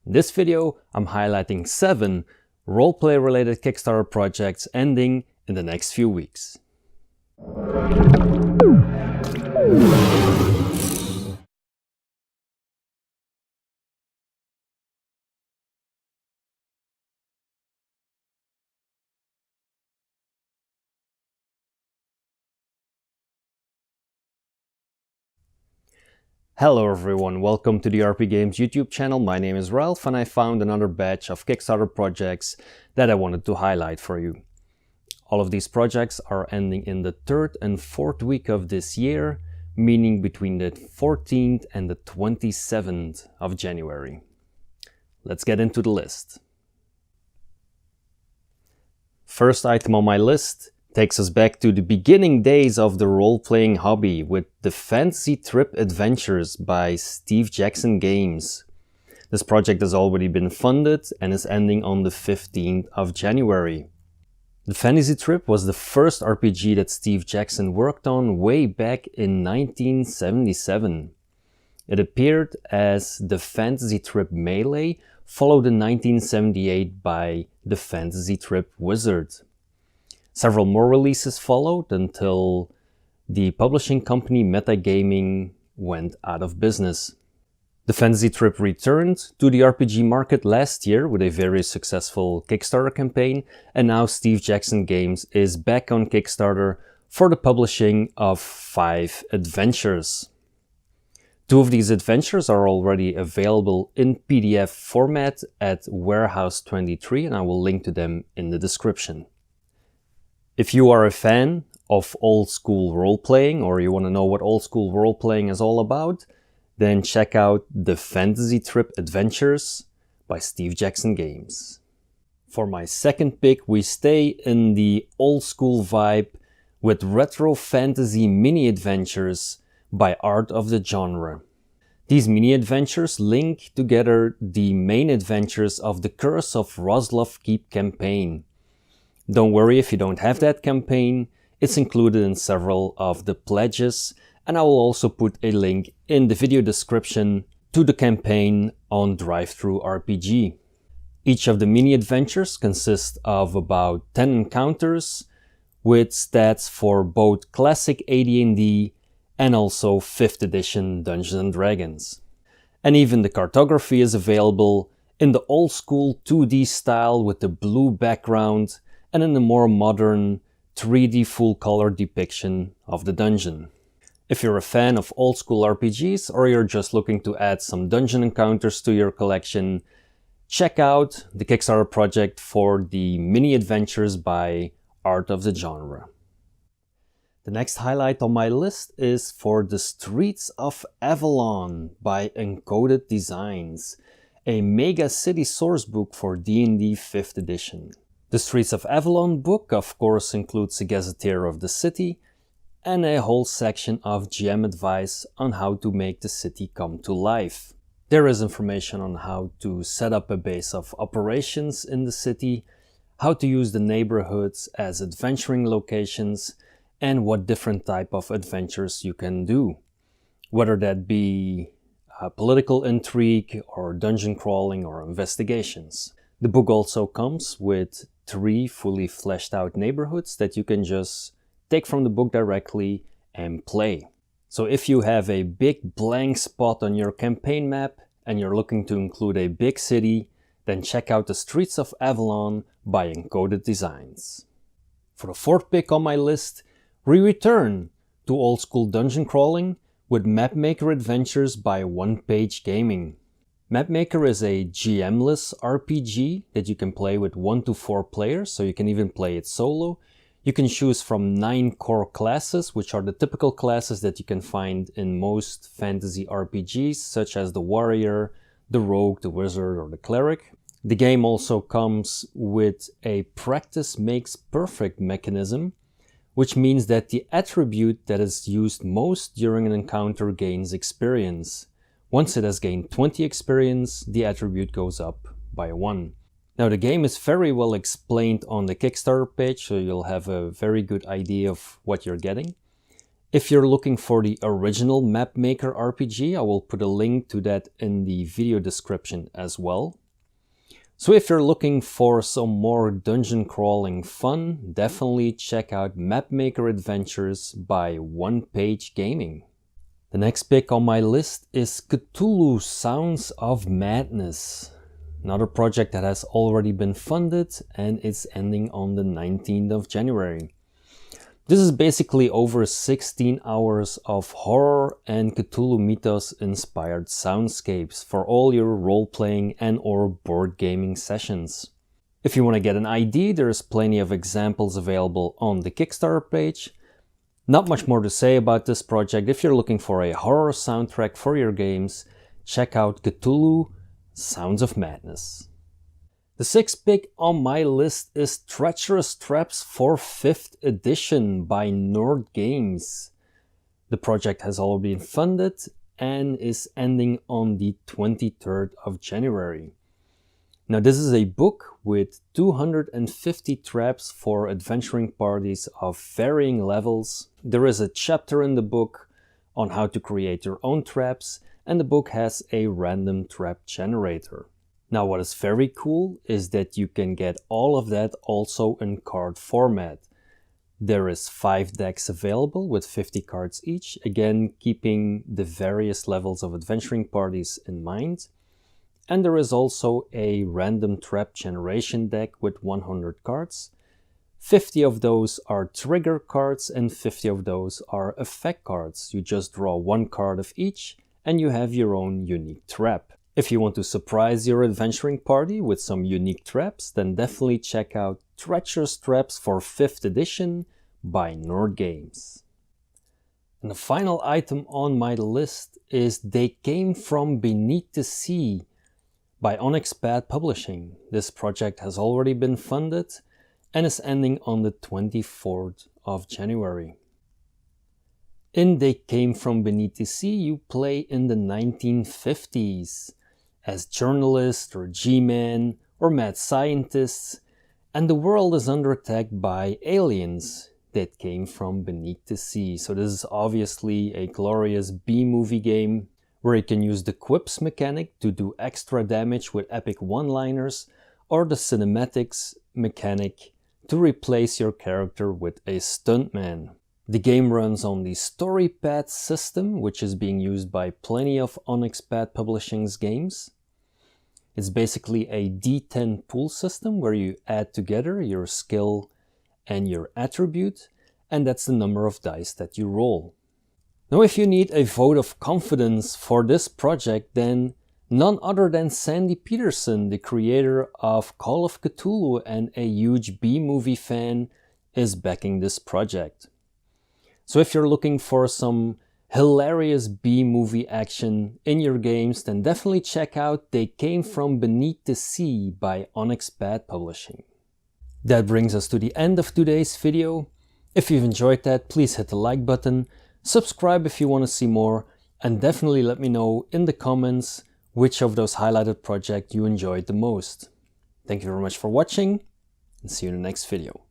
In this video, I'm highlighting 7 roleplay related Kickstarter projects ending in the next few weeks. Hello everyone, welcome to the RPGames YouTube channel. My name is Ralph and I found another batch of Kickstarter projects that I wanted to highlight for you. All of these projects are ending in the 3rd and 4th week of this year, meaning between the 14th and the 27th of January. Let's get into the list. First item on my list takes us back to the beginning days of the role-playing hobby with the Fantasy Trip Adventures by Steve Jackson Games. This project has already been funded and is ending on the 15th of January. The Fantasy Trip was the first RPG that Steve Jackson worked on way back in 1977. It appeared as the Fantasy Trip Melee, followed in 1978 by the Fantasy Trip Wizard. Several more releases followed until the publishing company Metagaming went out of business. The Fantasy Trip returned to the RPG market last year with a very successful Kickstarter campaign, and now Steve Jackson Games is back on Kickstarter for the publishing of 5 adventures. 2 of these adventures are already available in PDF format at Warehouse 23, and I will link to them in the description. If you are a fan of old school role-playing, or you want to know what old school role-playing is all about, then check out the Fantasy Trip Adventures by Steve Jackson Games. For my second pick, we stay in the old school vibe with retro fantasy mini-adventures by Art of the Genre. These mini-adventures link together the main adventures of the Curse of Roslof Keep campaign. Don't worry if you don't have that campaign, it's included in several of the pledges, and I will also put a link in the video description to the campaign on DriveThruRPG. Each of the mini-adventures consists of about 10 encounters with stats for both classic AD&D and also 5th edition Dungeons & Dragons. And even the cartography is available in the old school 2D style with the blue background and in the more modern 3D full color depiction of the dungeon. If you're a fan of old school RPGs or you're just looking to add some dungeon encounters to your collection, check out the Kickstarter project for the mini adventures by Art of the Genre. The next highlight on my list is for the Streets of Avalon by Encoded Designs, a mega city sourcebook for D&D 5th edition. The Streets of Avalon book of course includes a gazetteer of the city and a whole section of GM advice on how to make the city come to life. There is information on how to set up a base of operations in the city, how to use the neighborhoods as adventuring locations, and what different type of adventures you can do, whether that be political intrigue or dungeon crawling or investigations. The book also comes with 3 fully fleshed out neighborhoods that you can just take from the book directly and play. So if you have a big blank spot on your campaign map and you're looking to include a big city, then check out the Streets of Avalon by Encoded Designs. For the 4th pick on my list, we return to old school dungeon crawling with Mapmaker Adventures by One Page Gaming. Mapmaker is a GM-less RPG that you can play with 1 to 4 players, so you can even play it solo. You can choose from 9 core classes, which are the typical classes that you can find in most fantasy RPGs, such as the warrior, the rogue, the wizard, or the cleric. The game also comes with a practice makes perfect mechanism, which means that the attribute that is used most during an encounter gains experience. Once it has gained 20 experience, the attribute goes up by 1. Now the game is very well explained on the Kickstarter page, so you'll have a very good idea of what you're getting. If you're looking for the original Mapmaker RPG, I will put a link to that in the video description as well. So if you're looking for some more dungeon crawling fun, definitely check out Mapmaker Adventures by One Page Gaming. The next pick on my list is Cthulhu Sounds of Madness. Another project that has already been funded and it's ending on the 19th of January. This is basically over 16 hours of horror and Cthulhu Mythos inspired soundscapes for all your role-playing and or board gaming sessions. If you want to get an idea, there's plenty of examples available on the Kickstarter page. Not much more to say about this project. If you're looking for a horror soundtrack for your games, check out Cthulhu Sounds of Madness. The sixth pick on my list is Treacherous Traps for 5th edition by Nord Games. The project has already been funded and is ending on the 23rd of January. Now this is a book with 250 traps for adventuring parties of varying levels. There is a chapter in the book on how to create your own traps, and the book has a random trap generator. Now what is very cool is that you can get all of that also in card format. There is 5 decks available with 50 cards each, again keeping the various levels of adventuring parties in mind. And there is also a random trap generation deck with 100 cards. 50 of those are trigger cards and 50 of those are effect cards. You just draw 1 card of each and you have your own unique trap. If you want to surprise your adventuring party with some unique traps, then definitely check out Treacherous Traps for 5th edition by Nord Games. And the final item on my list is They Came From Beneath the Sea by Onyx Publishing. This project has already been funded and is ending on the 24th of January. In They Came From Beneath the Sea, you play in the 1950s. As journalists or G-men or mad scientists, and the world is under attack by aliens that came from beneath the sea. So this is obviously a glorious B-movie game where you can use the quips mechanic to do extra damage with epic one-liners, or the cinematics mechanic to replace your character with a stuntman. The game runs on the StoryPad system, which is being used by plenty of Onyx Publishing's games. It's basically a D10 pool system where you add together your skill and your attribute, and that's the number of dice that you roll. Now if you need a vote of confidence for this project, then none other than Sandy Peterson, the creator of Call of Cthulhu and a huge B-movie fan, is backing this project. So if you're looking for some hilarious B-movie action in your games, then definitely check out They Came From Beneath the Sea by Onyx Publishing. That brings us to the end of today's video. If you've enjoyed that, please hit the like button, subscribe if you want to see more, and definitely let me know in the comments which of those highlighted projects you enjoyed the most. Thank you very much for watching, and see you in the next video.